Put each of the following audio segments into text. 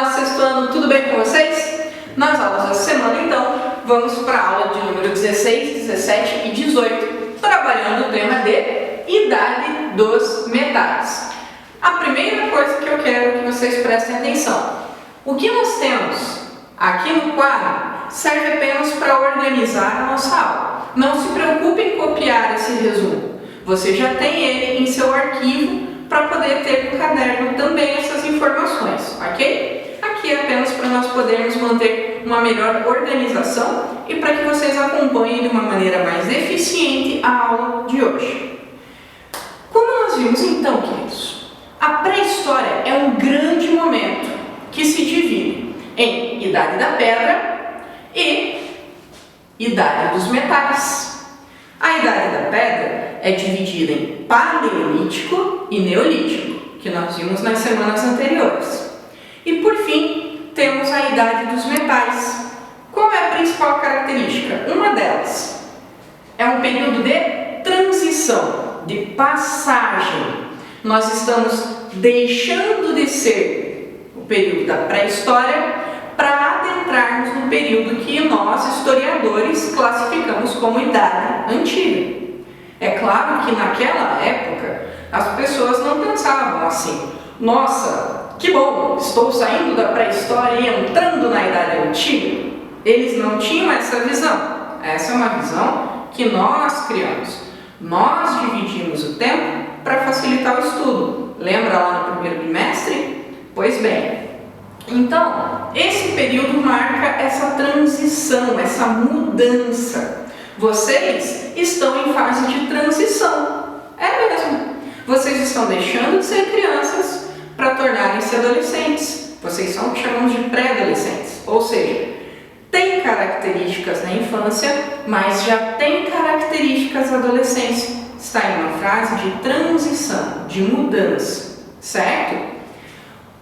sexto ano, tudo bem com vocês? Nas aulas dessa semana, então, vamos para a aula de número 16, 17 e 18, trabalhando o tema de idade dos metais. A primeira coisa que eu quero que vocês prestem atenção: o que nós temos aqui no quadro serve apenas para organizar a nossa aula. Não se preocupe em copiar esse resumo. Você já tem ele em seu arquivo para poder ter no caderno também essas informações, ok? Aqui é apenas para nós podermos manter uma melhor organização e para que vocês acompanhem de uma maneira mais eficiente a aula de hoje. Como nós vimos então, queridos, a pré-história é um grande momento que se divide em Idade da Pedra e Idade dos Metais. A Idade da Pedra é dividida em Paleolítico e Neolítico, que nós vimos nas semanas anteriores. E por fim, temos a Idade dos Metais. Qual é a principal característica? Uma delas é um período de transição, de passagem. Nós estamos deixando de ser o período da pré-história para adentrarmos no período que nós, historiadores, classificamos como Idade Antiga. É claro que naquela época as pessoas não pensavam assim: nossa, que bom, estou saindo da pré-história e entrando na Idade Antiga. Eles não tinham essa visão. Essa é uma visão que nós criamos. Nós dividimos o tempo para facilitar o estudo. Lembra lá no primeiro bimestre? Pois bem, então, esse período marca essa transição, essa mudança. Vocês estão em fase de transição. É mesmo. Vocês estão deixando de ser crianças para tornarem-se adolescentes. Vocês são o que chamamos de pré-adolescentes. Ou seja, tem características na infância, mas já tem características na adolescência. Está em uma fase de transição, de mudança, certo?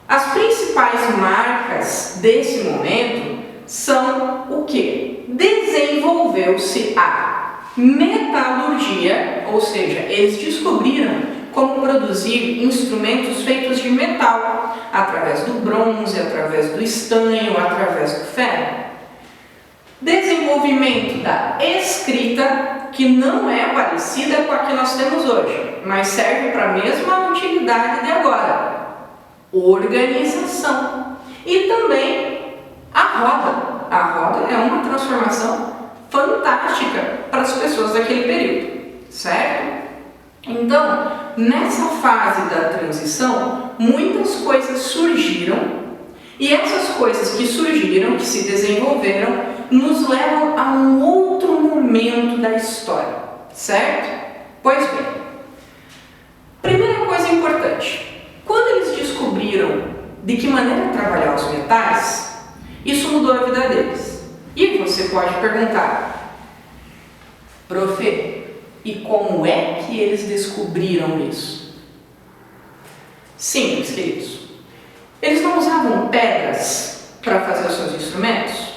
As principais marcas desse momento são o quê? Desenvolveu-se a metalurgia, ou seja, eles descobriram como produzir instrumentos feitos de metal, através do bronze, através do estanho, através do ferro. Desenvolvimento da escrita, que não é parecida com a que nós temos hoje, mas serve para a mesma utilidade de agora. Organização. E também a roda. A roda é uma transformação fantástica para as pessoas daquele período, certo? Então, nessa fase da transição, muitas coisas surgiram, e essas coisas que surgiram, que se desenvolveram, nos levam a um outro momento da história, certo? Pois bem, primeira coisa importante: quando eles descobriram de que maneira trabalhar os metais, isso mudou a vida deles. E você pode perguntar: prof, e como é que eles descobriram isso? Simples, queridos. Eles não usavam pedras para fazer os seus instrumentos?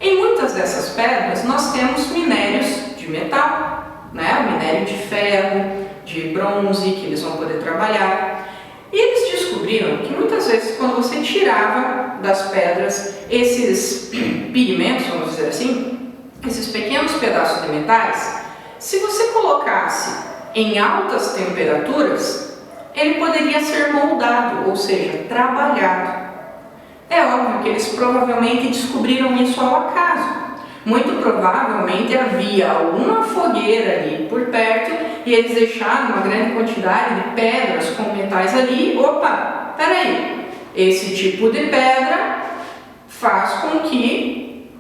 Em muitas dessas pedras nós temos minérios de metal, né? O minério de ferro, de bronze, que eles vão poder trabalhar. E eles descobriram que muitas vezes, quando você tirava das pedras esses pigmentos, vamos dizer assim, esses pequenos pedaços de metais, se você colocasse em altas temperaturas, ele poderia ser moldado, ou seja, trabalhado. É óbvio que eles provavelmente descobriram isso ao acaso. Muito provavelmente havia alguma fogueira ali por perto e eles deixaram uma grande quantidade de pedras com metais ali. Opa, peraí, esse tipo de pedra faz com que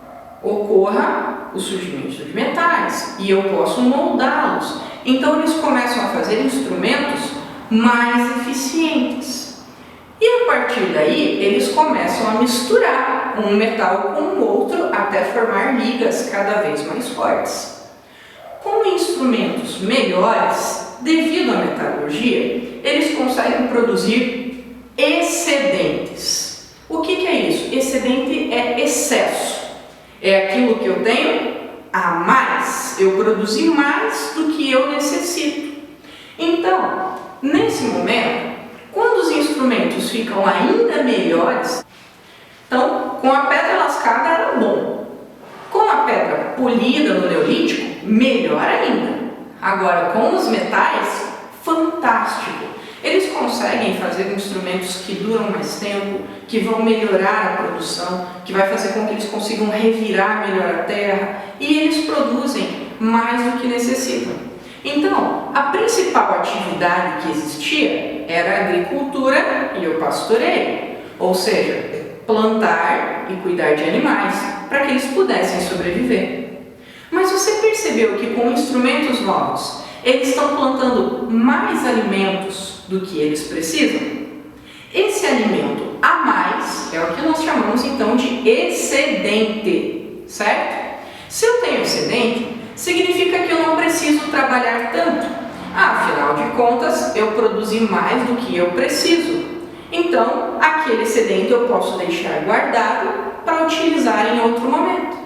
ocorra o surgimento de metais e eu posso moldá-los. Então eles começam a fazer instrumentos mais eficientes. E a partir daí, eles começam a misturar um metal com o outro até formar ligas cada vez mais fortes. Com instrumentos melhores, devido à metalurgia, eles conseguem produzir excedentes. O que é isso? Excedente é excesso. É aquilo que eu tenho a mais. Eu produzi mais do que eu necessito. Então, nesse momento, quando os instrumentos ficam ainda melhores, Com a pedra lascada era bom. Com a pedra polida no Neolítico, melhor ainda. Agora, com os metais, fantástico. Eles conseguem fazer instrumentos que duram mais tempo, que vão melhorar a produção, que vai fazer com que eles consigam revirar melhor a terra, e eles produzem mais do que necessitam. Então, a principal atividade que existia era a agricultura e o pastoreio, ou seja, plantar e cuidar de animais para que eles pudessem sobreviver. Mas você percebeu que com instrumentos novos, eles estão plantando mais alimentos do que eles precisam? Esse alimento a mais é o que nós chamamos então de excedente, certo? Se eu tenho excedente, significa que eu não preciso trabalhar tanto. Afinal de contas, eu produzi mais do que eu preciso. Então, aquele excedente eu posso deixar guardado para utilizar em outro momento.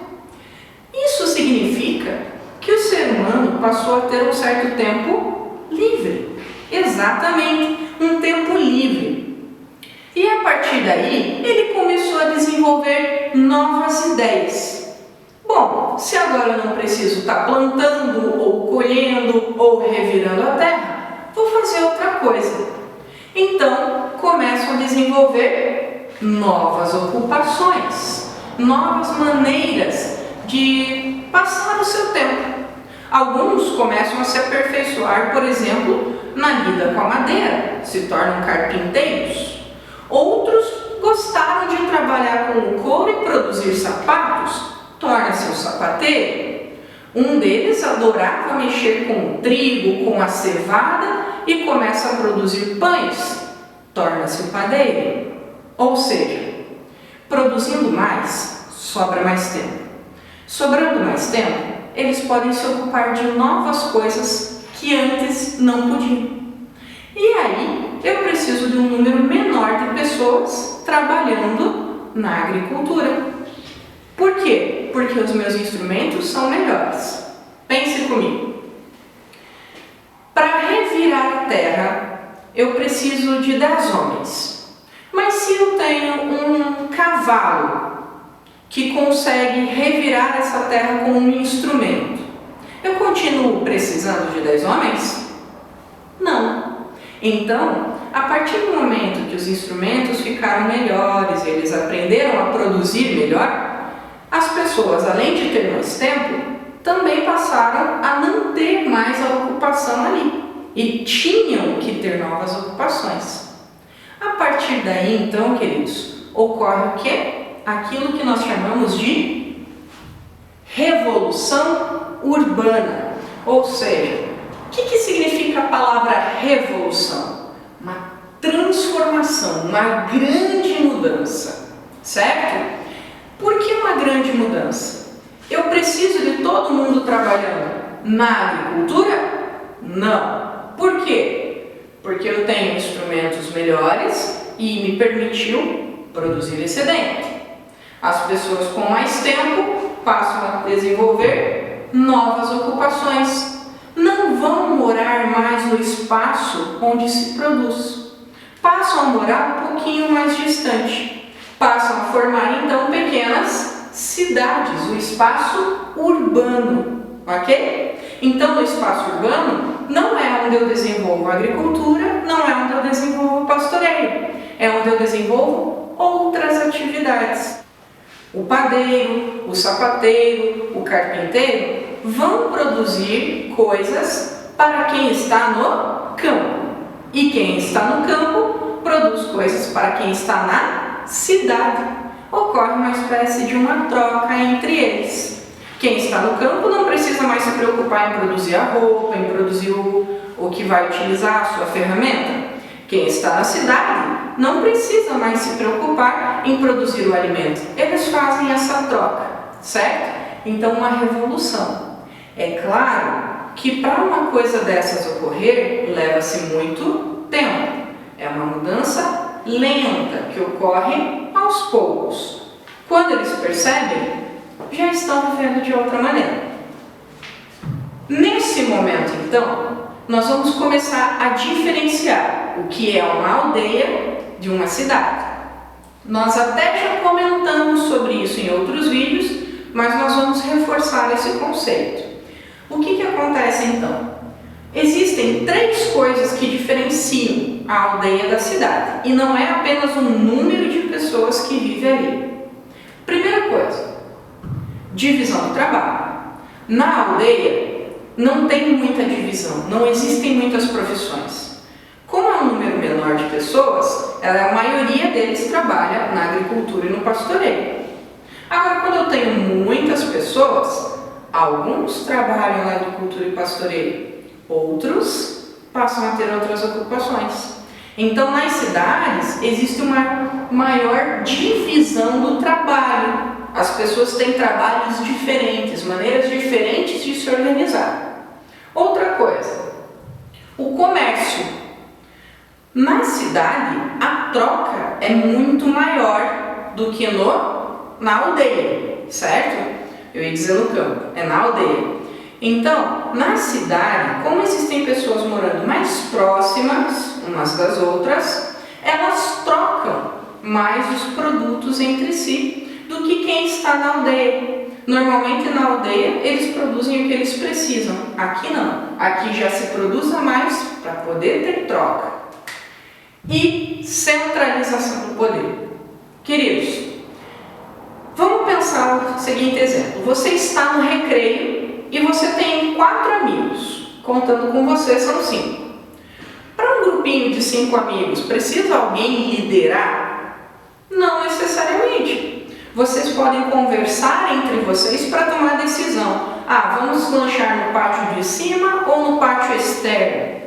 Isso significa que o ser humano passou a ter um certo tempo livre. Exatamente, um tempo livre. E a partir daí, ele começou a desenvolver novas ideias. Bom, se agora eu não preciso estar plantando, ou colhendo, ou revirando a terra, vou fazer outra coisa. Então, começam a desenvolver novas ocupações, novas maneiras de passar o seu tempo. Alguns começam a se aperfeiçoar, por exemplo, na lida com a madeira, se tornam carpinteiros. Outros gostaram de trabalhar com o couro e produzir sapatos, torna-se um sapateiro. Um deles adorava mexer com o trigo, com a cevada e começa a produzir pães, torna-se um padeiro. Ou seja, produzindo mais, sobra mais tempo. Sobrando mais tempo, eles podem se ocupar de novas coisas que antes não podiam. E aí, eu preciso de um número menor de pessoas trabalhando na agricultura. Por quê? Porque os meus instrumentos são melhores. Pense comigo. Para revirar a terra, eu preciso de 10 homens. Mas se eu tenho um cavalo que consegue revirar essa terra com um instrumento, eu continuo precisando de 10 homens? Não. Então, a partir do momento que os instrumentos ficaram melhores, eles aprenderam a produzir melhor, as pessoas, além de ter mais tempo, também passaram a não ter mais a ocupação ali e tinham que ter novas ocupações. A partir daí, então, queridos, ocorre o quê? Aquilo que nós chamamos de revolução urbana. Ou seja, o que significa a palavra revolução? Uma transformação, uma grande mudança, certo? Por que uma grande mudança? Eu preciso de todo mundo trabalhando na agricultura? Não. Por quê? Porque eu tenho instrumentos melhores e me permitiu produzir excedente. As pessoas com mais tempo passam a desenvolver novas ocupações. Não vão morar mais no espaço onde se produz. Passam a morar um pouquinho mais distante. Passam a formar então pequenas cidades, o espaço urbano, ok? Então, no espaço urbano não é onde eu desenvolvo a agricultura, não é onde eu desenvolvo o pastoreio, é onde eu desenvolvo outras atividades. O padeiro, o sapateiro, o carpinteiro vão produzir coisas para quem está no campo. E quem está no campo produz coisas para quem está na cidade. Ocorre uma espécie de uma troca entre eles. Quem está no campo não precisa mais se preocupar em produzir a roupa, em produzir o que vai utilizar, a sua ferramenta. Quem está na cidade não precisa mais se preocupar em produzir o alimento. Eles fazem essa troca, certo? Então, uma revolução. É claro que para uma coisa dessas ocorrer, leva-se muito tempo. É uma mudança lenta que ocorre aos poucos. Quando eles percebem, já estão vivendo de outra maneira. Nesse momento, então, nós vamos começar a diferenciar o que é uma aldeia de uma cidade. Nós até já comentamos sobre isso em outros vídeos, mas nós vamos reforçar esse conceito. O que acontece então? Existem 3 coisas que diferenciam a aldeia da cidade, e não é apenas o número de pessoas que vivem ali. Primeira coisa, divisão do trabalho. Na aldeia não tem muita divisão, não existem muitas profissões. Como é um número menor de pessoas, a maioria deles trabalha na agricultura e no pastoreio. Agora, quando eu tenho muitas pessoas, alguns trabalham na agricultura e pastoreio, outros passam a ter outras ocupações. Então, nas cidades, existe uma maior divisão do trabalho. As pessoas têm trabalhos diferentes, maneiras diferentes de se organizar. Outra coisa, o comércio. Na cidade, a troca é muito maior do que na aldeia, certo? Eu ia dizer no campo, é na aldeia. Então, na cidade, como existem pessoas morando mais próximas umas das outras, elas trocam mais os produtos entre si do que quem está na aldeia. Normalmente na aldeia eles produzem o que eles precisam, aqui não. Aqui já se produz a mais para poder ter troca. E centralização do poder. Queridos, vamos pensar o seguinte exemplo. Você está no recreio e você tem 4 amigos. Contando com você, são 5. Para um grupinho de 5 amigos, precisa alguém liderar? Não necessariamente. Vocês podem conversar entre vocês para tomar decisão. Vamos lanchar no pátio de cima ou no pátio externo?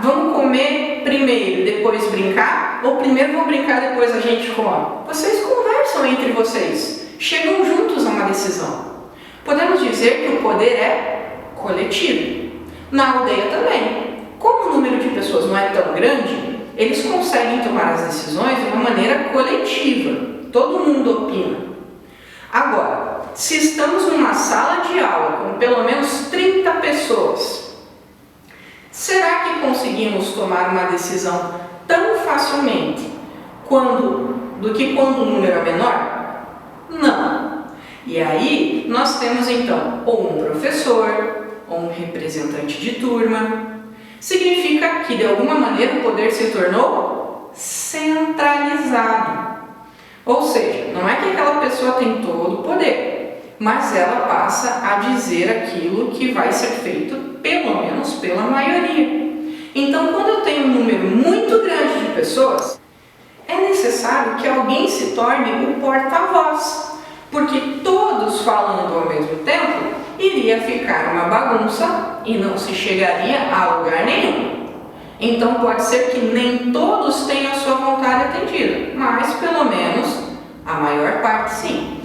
Vamos comer primeiro, depois brincar? Ou primeiro vamos brincar, depois a gente come? Vocês conversam entre vocês, chegam juntos a uma decisão. Podemos dizer que o poder é coletivo. Na aldeia também. Como o número de pessoas não é tão grande, eles conseguem tomar as decisões de uma maneira coletiva. Todo mundo opina. Agora, se estamos numa sala de aula com pelo menos 30 pessoas, será que conseguimos tomar uma decisão tão facilmente do que quando o número é menor? Não. E aí, nós temos então ou um professor, ou um representante de turma. Significa que de alguma maneira o poder se tornou centralizado. Ou seja, não é que aquela pessoa tem todo o poder, mas ela passa a dizer aquilo que vai ser feito, pelo menos pela maioria. Então, quando eu tenho um número muito grande de pessoas, é necessário que alguém se torne o porta-voz, porque todos falando ao mesmo tempo, iria ficar uma bagunça e não se chegaria a lugar nenhum. Então pode ser que nem todos tenham a sua vontade atendida, mas pelo menos a maior parte sim.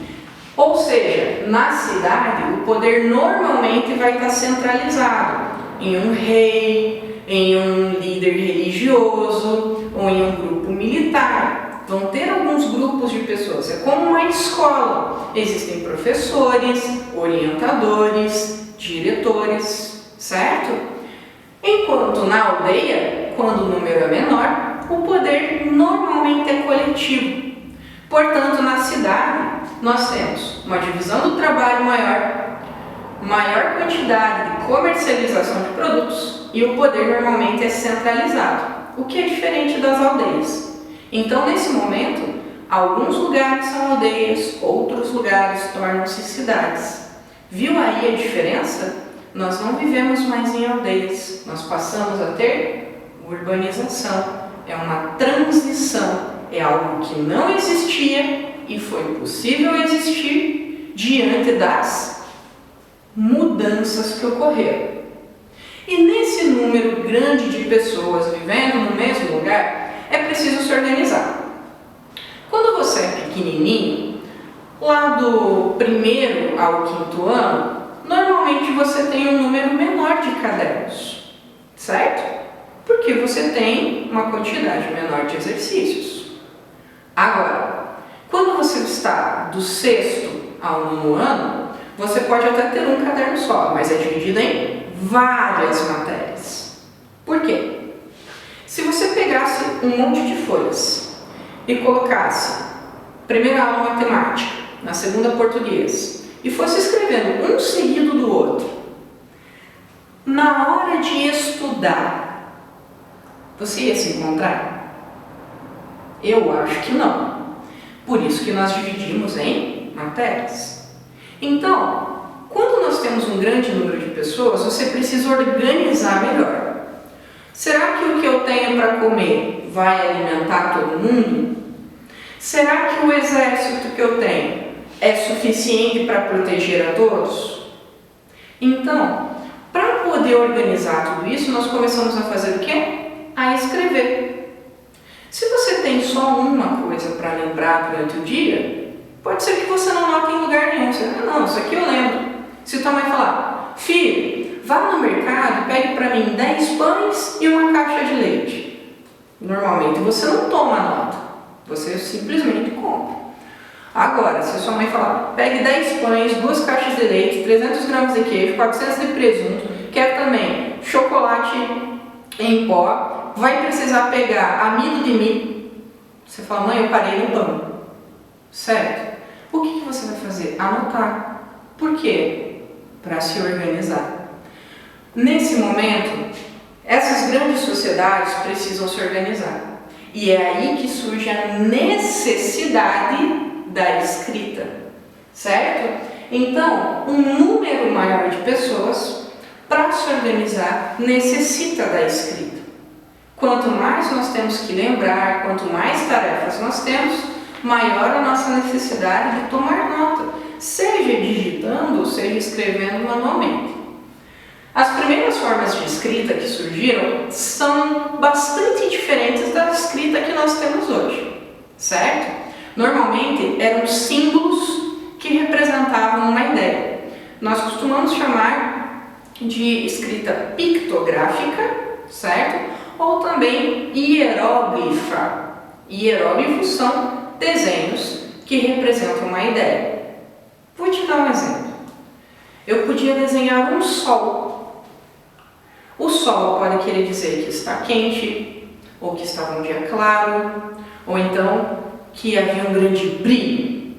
Ou seja, na cidade o poder normalmente vai estar centralizado em um rei, em um líder religioso ou em um grupo militar. Vão ter alguns grupos de pessoas, é como uma escola. Existem professores, orientadores, diretores, certo? Enquanto na aldeia, quando o número é menor, o poder normalmente é coletivo. Portanto, na cidade, nós temos uma divisão do trabalho maior quantidade de comercialização de produtos e o poder normalmente é centralizado, o que é diferente das aldeias. Então, nesse momento, alguns lugares são aldeias, outros lugares tornam-se cidades. Viu aí a diferença? Nós não vivemos mais em aldeias, nós passamos a ter urbanização. É uma transição, é algo que não existia e foi possível existir diante das mudanças que ocorreram. E nesse número grande de pessoas vivendo no mesmo lugar, é preciso se organizar. Quando você é pequenininho, lá do 1º ao 5º ano, normalmente você tem um número menor de cadernos, certo? Porque você tem uma quantidade menor de exercícios. Agora, quando você está do 6º ao 9º ano, você pode até ter um caderno só, mas é dividido em várias matérias. Por quê? Se você pegasse um monte de folhas e colocasse primeira aula matemática, na segunda português, e fosse escrevendo um seguido do outro, na hora de estudar, você ia se encontrar? Eu acho que não. Por isso que nós dividimos em matérias. Então, quando nós temos um grande número de pessoas, você precisa organizar melhor. Será que o que eu tenho para comer vai alimentar todo mundo? Será que o exército que eu tenho é suficiente para proteger a todos? Então, para poder organizar tudo isso, nós começamos a fazer o quê? A escrever. Se você tem só uma coisa para lembrar durante o dia, pode ser que você não note em lugar nenhum. Você não, isso aqui eu lembro. Se tua mãe falar, filho, vá no mercado e pegue para mim 10 pães e uma caixa de leite. Normalmente você não toma nota, você simplesmente compra. Agora, se a sua mãe falar, pegue 10 pães, 2 caixas de leite, 300 gramas de queijo, 400 de presunto, quer também chocolate em pó, vai precisar pegar amido de milho. Você fala, mãe, eu parei no pão. Certo? O que você vai fazer? Anotar. Por quê? Para se organizar. Nesse momento, essas grandes sociedades precisam se organizar. E é aí que surge a necessidade da escrita. Certo? Então, um número maior de pessoas, para se organizar, necessita da escrita. Quanto mais nós temos que lembrar, quanto mais tarefas nós temos, maior a nossa necessidade de tomar nota, seja digitando ou seja escrevendo manualmente. As primeiras formas de escrita que surgiram são bastante diferentes da escrita que nós temos hoje, certo? Normalmente eram símbolos que representavam uma ideia. Nós costumamos chamar de escrita pictográfica, certo? Ou também hieróglifa. Hieróglifos são desenhos que representam uma ideia. Vou te dar um exemplo. Eu podia desenhar um sol. O sol pode querer dizer que está quente, ou que estava um dia claro, ou então que havia um grande brilho.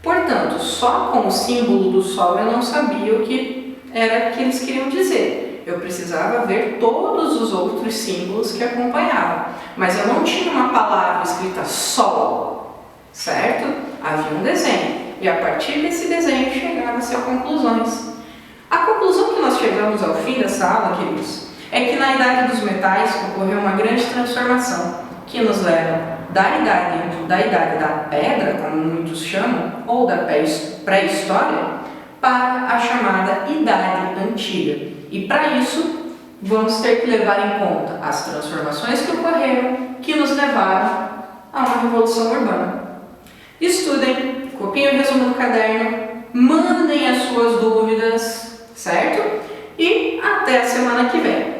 Portanto, só com o símbolo do sol eu não sabia o que era que eles queriam dizer. Eu precisava ver todos os outros símbolos que acompanhavam. Mas eu não tinha uma palavra escrita sol, certo? Havia um desenho. E a partir desse desenho chegava-se a conclusões. A conclusão que nós chegamos ao fim dessa aula, queridos, é que na Idade dos Metais ocorreu uma grande transformação que nos leva da idade da pedra, como muitos chamam, ou da pré-história, para a chamada Idade Antiga. E para isso, vamos ter que levar em conta as transformações que ocorreram, que nos levaram a uma revolução urbana. Estudem, copiem o resumo do caderno, mandem as suas dúvidas, certo? E até a semana que vem.